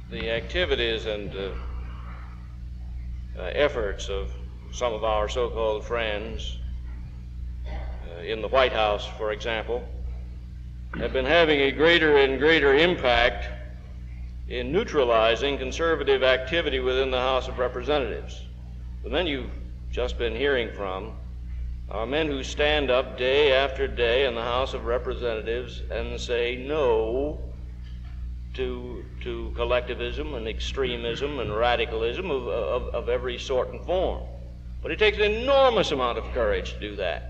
the activities and efforts of some of our so-called friends in the White House, for example, have been having a greater and greater impact in neutralizing conservative activity within the House of Representatives. The men you've just been hearing from are men who stand up day after day in the House of Representatives and say no to collectivism and extremism and radicalism of every sort and form. But it takes an enormous amount of courage to do that.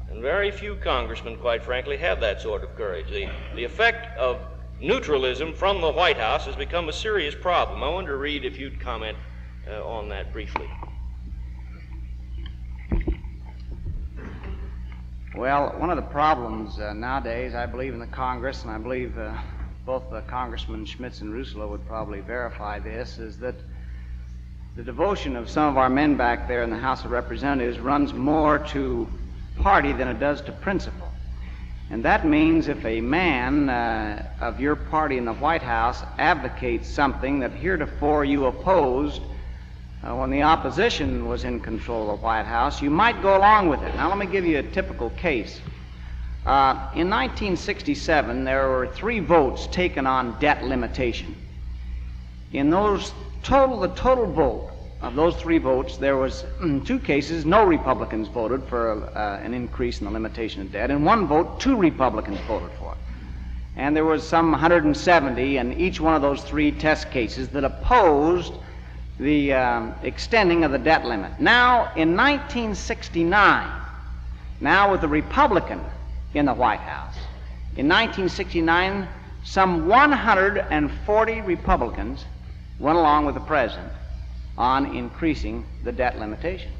And very few congressmen, quite frankly, have that sort of courage. The effect of neutralism from the White House has become a serious problem. I wonder, Reed, if you'd comment on that briefly. Well, one of the problems nowadays, I believe in the Congress, and I believe both Congressman Schmitz and Rousseau would probably verify this, is that the devotion of some of our men back there in the House of Representatives runs more to party than it does to principle. And that means if a man of your party in the White House advocates something that heretofore you opposed when the opposition was in control of the White House, you might go along with it. Now let me give you a typical case. In 1967, there were 3 votes taken on debt limitation. In the total vote of those 3 votes, there was, in 2 cases, no Republicans voted for an increase in the limitation of debt. In 1 vote, 2 Republicans voted for it. And there was some 170 in each one of those 3 test cases that opposed the extending of the debt limit. Now, in 1969, now with the Republican in the White House, in 1969, some 140 Republicans went along with the president on increasing the debt limitation.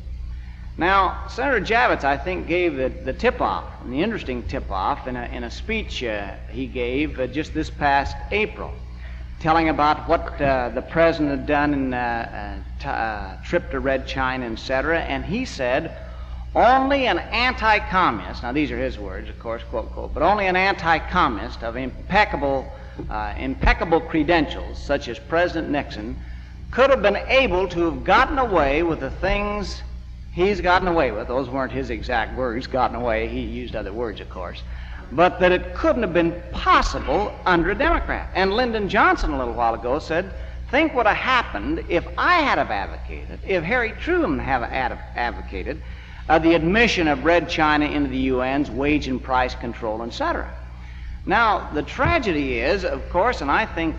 Now, Senator Javits, I think, gave the tip-off, the interesting tip-off, in a speech he gave just this past April, telling about what the president had done in trip to Red China, etc. And he said, only an anti-communist, now these are his words, of course, quote, quote, but only an anti-communist of impeccable credentials, such as President Nixon, could have been able to have gotten away with the things he's gotten away with. Those weren't his exact words, gotten away. He used other words, of course. But that it couldn't have been possible under a Democrat. And Lyndon Johnson a little while ago said, think what would have happened if I had have advocated, if Harry Truman had advocated the admission of Red China into the UN's wage and price control, etc. Now, the tragedy is, of course, and I think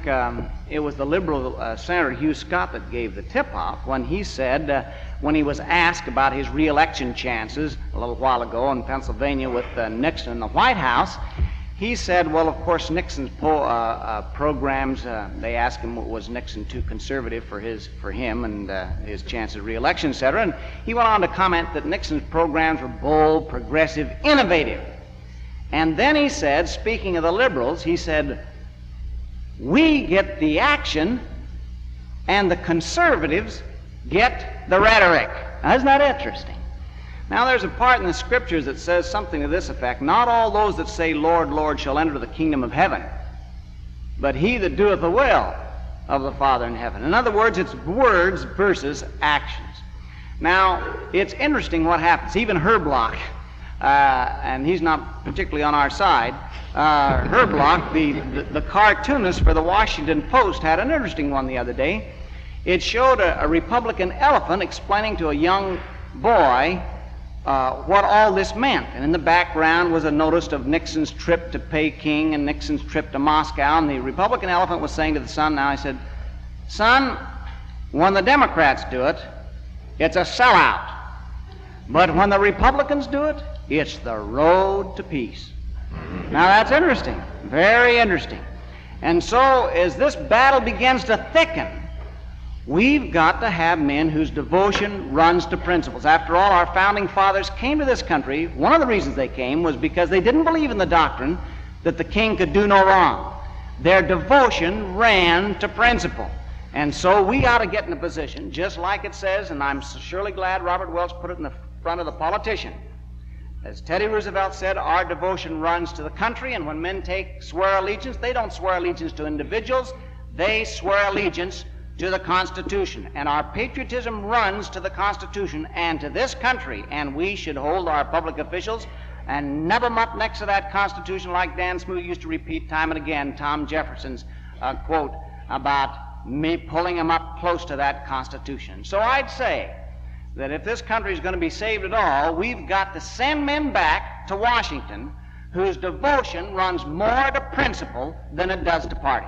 it was the liberal Senator Hugh Scott that gave the tip-off when he said, when he was asked about his re-election chances a little while ago in Pennsylvania with Nixon in the White House, he said, well, of course, Nixon's programs, they asked him, was Nixon too conservative for him and his chances of re-election, etc. And he went on to comment that Nixon's programs were bold, progressive, innovative. And then he said, speaking of the liberals, he said, we get the action and the conservatives get the rhetoric. Now, isn't that interesting? Now, there's a part in the scriptures that says something to this effect. Not all those that say, Lord, Lord, shall enter the kingdom of heaven, but he that doeth the will of the Father in heaven. In other words, it's words versus actions. Now, it's interesting what happens. Even Herblock, and he's not particularly on our side, Herblock, the cartoonist for the Washington Post, had an interesting one the other day. It showed a Republican elephant explaining to a young boy what all this meant. And in the background was a notice of Nixon's trip to Peking and Nixon's trip to Moscow. And the Republican elephant was saying to the son now, he said, son, when the Democrats do it, it's a sellout. But when the Republicans do it, it's the road to peace. Now that's interesting, very interesting. And so as this battle begins to thicken, we've got to have men whose devotion runs to principles. After all, our founding fathers came to this country. One of the reasons they came was because they didn't believe in the doctrine that the king could do no wrong. Their devotion ran to principle. And so we ought to get in a position, just like it says, and I'm surely glad Robert Welch put it in the front of the politician. As Teddy Roosevelt said, our devotion runs to the country, and when men swear allegiance, they don't swear allegiance to individuals, they swear allegiance to the Constitution. And our patriotism runs to the Constitution and to this country, and we should hold our public officials and never them up next to that Constitution, like Dan Smoot used to repeat time and again, Tom Jefferson's quote about me pulling him up close to that Constitution. So I'd say that if this country is going to be saved at all, we've got to send men back to Washington whose devotion runs more to principle than it does to party.